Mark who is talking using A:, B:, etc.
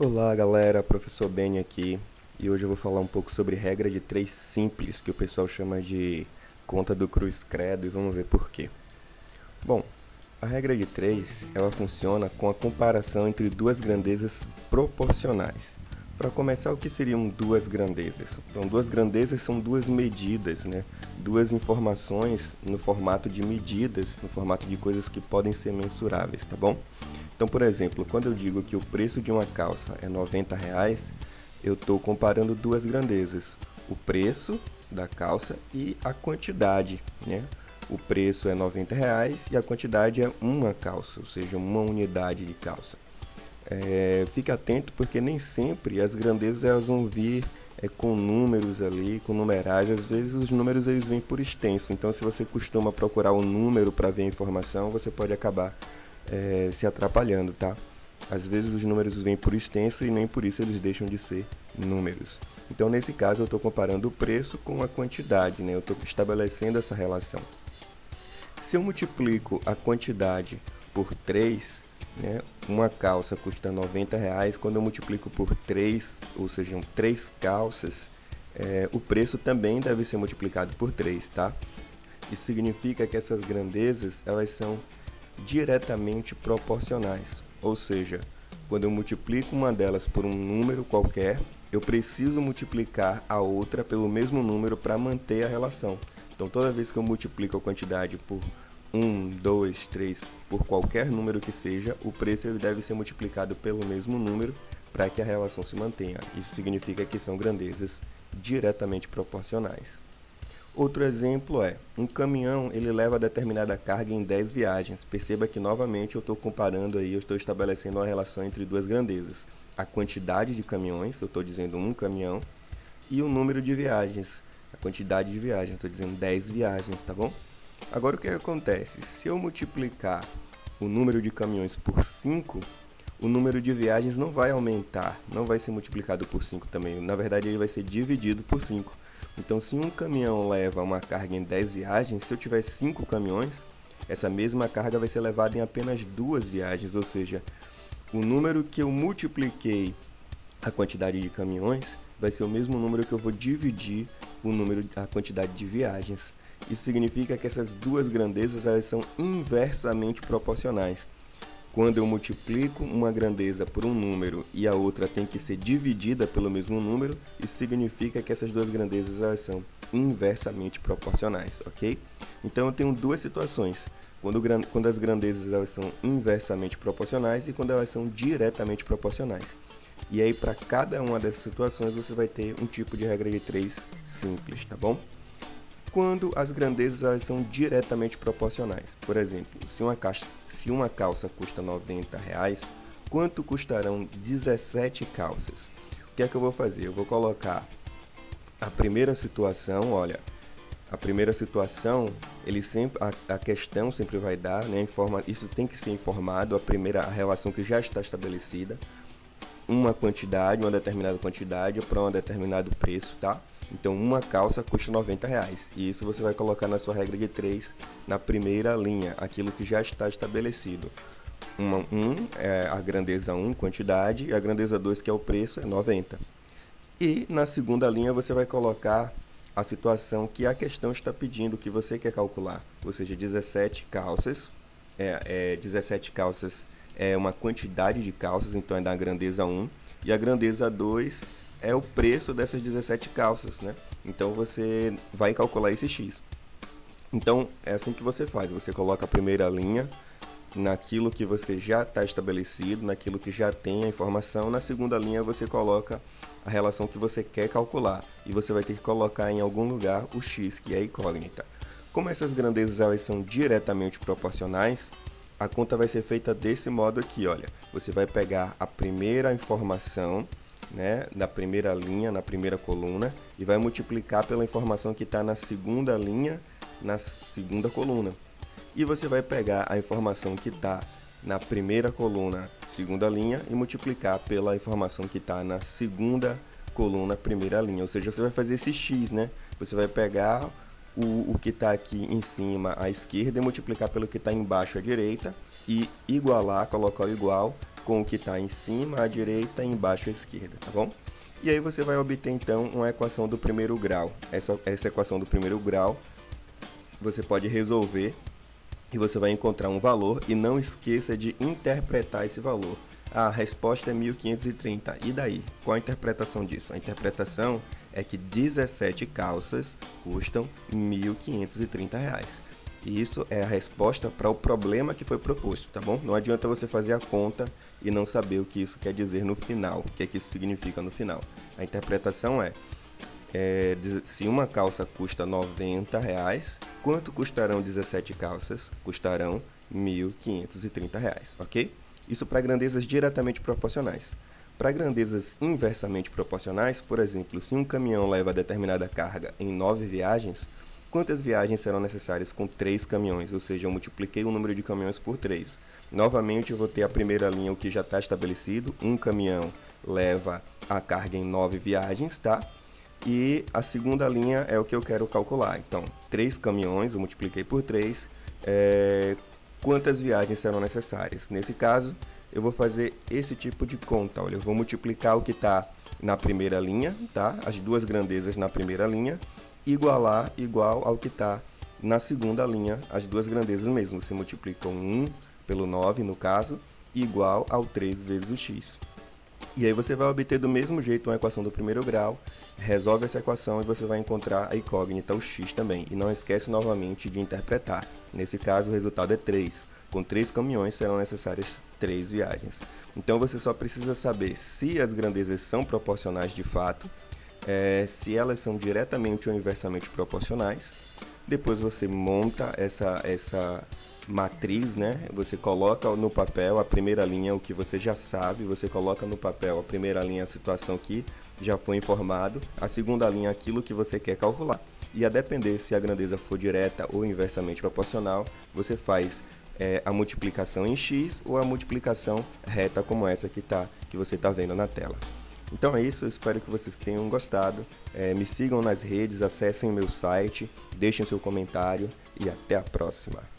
A: Olá galera, professor Benny aqui e hoje eu vou falar um pouco sobre regra de 3 simples, que o pessoal chama de conta do Cruz Credo, e vamos ver por quê. Bom, a regra de 3 ela funciona com a comparação entre duas grandezas proporcionais. Para começar, o que seriam duas grandezas? Então, duas grandezas são duas medidas, né? Duas informações no formato de medidas, no formato de coisas que podem ser mensuráveis, tá bom? Então, por exemplo, quando eu digo que o preço de uma calça é R$ 90, eu estou comparando duas grandezas, o preço da calça e a quantidade, né? O preço é R$ 90 e a quantidade é uma calça, ou seja, uma unidade de calça. Fique atento porque nem sempre as grandezas elas vão vir com números ali, com numeragem. Às vezes os números eles vêm por extenso, então se você costuma procurar o número para ver a informação, você pode acabar se atrapalhando, tá? Às vezes os números vêm por extenso e nem por isso eles deixam de ser números. Então nesse caso eu estou comparando o preço com a quantidade, né? Eu estou estabelecendo essa relação. Se eu multiplico a quantidade por 3, né, uma calça custa R$ 90, quando eu multiplico por 3, ou seja, 3 calças, o preço também deve ser multiplicado por 3, tá? Isso significa que essas grandezas elas são diretamente proporcionais, ou seja, quando eu multiplico uma delas por um número qualquer, eu preciso multiplicar a outra pelo mesmo número para manter a relação. Então, toda vez que eu multiplico a quantidade por 1, 2, 3, por qualquer número que seja, o preço deve ser multiplicado pelo mesmo número para que a relação se mantenha. Isso significa que são grandezas diretamente proporcionais. Outro exemplo é, um caminhão ele leva determinada carga em 10 viagens. Perceba que novamente eu estou comparando aí, eu estou estabelecendo uma relação entre duas grandezas. A quantidade de caminhões, eu estou dizendo um caminhão, e o número de viagens, a quantidade de viagens, estou dizendo 10 viagens, tá bom? Agora o que acontece? Se eu multiplicar o número de caminhões por 5, o número de viagens não vai aumentar, não vai ser multiplicado por 5 também. Na verdade, ele vai ser dividido por 5. Então, se um caminhão leva uma carga em 10 viagens, se eu tiver 5 caminhões, essa mesma carga vai ser levada em apenas 2 viagens, ou seja, o número que eu multipliquei a quantidade de caminhões vai ser o mesmo número que eu vou dividir a quantidade de viagens. Isso significa que essas duas grandezas elas são inversamente proporcionais. Quando eu multiplico uma grandeza por um número e a outra tem que ser dividida pelo mesmo número, isso significa que essas duas grandezas elas são inversamente proporcionais, ok? Então eu tenho duas situações, quando as grandezas elas são inversamente proporcionais e quando elas são diretamente proporcionais. E aí para cada uma dessas situações você vai ter um tipo de regra de 3 simples, tá bom? Quando as grandezas elas são diretamente proporcionais. Por exemplo, se uma calça custa R$ 90, quanto custarão 17 calças? O que é que eu vou fazer? Eu vou colocar a primeira situação, olha, a primeira situação, a questão sempre vai dar, né, isso tem que ser informado, a relação que já está estabelecida, uma determinada quantidade para um determinado preço, tá? Então, uma calça custa R$ 90 e isso você vai colocar na sua regra de 3 na primeira linha, aquilo que já está estabelecido. A grandeza 1, quantidade, e a grandeza 2, que é o preço, é 90. E na segunda linha você vai colocar a situação que a questão está pedindo, que você quer calcular, ou seja, 17 calças. 17 calças é uma quantidade de calças, então é da grandeza 1, e a grandeza 2 é o preço dessas 17 calças, né? Então você vai calcular esse X. Então é assim que você faz, você coloca a primeira linha naquilo que você já está estabelecido, naquilo que já tem a informação. Na segunda linha você coloca a relação que você quer calcular e você vai ter que colocar em algum lugar o X, que é a incógnita. Como essas grandezas elas são diretamente proporcionais, a conta vai ser feita desse modo aqui, olha. Você vai pegar a primeira informação, né, na primeira linha, na primeira coluna, e vai multiplicar pela informação que está na segunda linha, na segunda coluna. E você vai pegar a informação que está na primeira coluna, segunda linha, e multiplicar pela informação que está na segunda coluna, primeira linha. Ou seja, você vai fazer esse X, né? Você vai pegar o que está aqui em cima à esquerda e multiplicar pelo que está embaixo à direita e igualar, colocar o igual com o que está em cima à direita e embaixo à esquerda, tá bom? E aí você vai obter então uma equação do primeiro grau. Essa equação do primeiro grau você pode resolver e você vai encontrar um valor, e não esqueça de interpretar esse valor. A resposta é 1530. E daí? Qual a interpretação disso? A interpretação é que 17 calças custam R$ 1.530. E isso é a resposta para o problema que foi proposto, tá bom? Não adianta você fazer a conta e não saber o que isso quer dizer no final, o que é que isso significa no final. A interpretação se uma calça custa R$ 90, quanto custarão 17 calças? Custarão R$ 1.530, ok? Isso para grandezas diretamente proporcionais. Para grandezas inversamente proporcionais, por exemplo, se um caminhão leva determinada carga em 9 viagens, quantas viagens serão necessárias com 3 caminhões? Ou seja, eu multipliquei o número de caminhões por 3. Novamente, eu vou ter a primeira linha, o que já está estabelecido. Um caminhão leva a carga em 9 viagens, tá? E a segunda linha é o que eu quero calcular. Então, 3 caminhões, eu multipliquei por 3. Quantas viagens serão necessárias? Nesse caso, eu vou fazer esse tipo de conta. Olha, eu vou multiplicar o que está na primeira linha, tá? As duas grandezas na primeira linha, igual ao que está na segunda linha, as duas grandezas mesmo. Você multiplica 1 pelo 9, no caso, igual ao 3 vezes o x. E aí você vai obter do mesmo jeito uma equação do primeiro grau, resolve essa equação e você vai encontrar a incógnita, o x também. E não esquece novamente de interpretar. Nesse caso o resultado é 3. Com 3 caminhões serão necessárias 3 viagens. Então você só precisa saber se as grandezas são proporcionais de fato, se elas são diretamente ou inversamente proporcionais. Depois você monta essa matriz, né? Você coloca no papel a primeira linha, o que você já sabe, você coloca no papel a primeira linha, a situação que já foi informado, a segunda linha, aquilo que você quer calcular. E a depender se a grandeza for direta ou inversamente proporcional, você faz a multiplicação em x ou a multiplicação reta como essa que você está vendo na tela. Então é isso, eu espero que vocês tenham gostado. Me sigam nas redes, acessem o meu site, deixem seu comentário e até a próxima.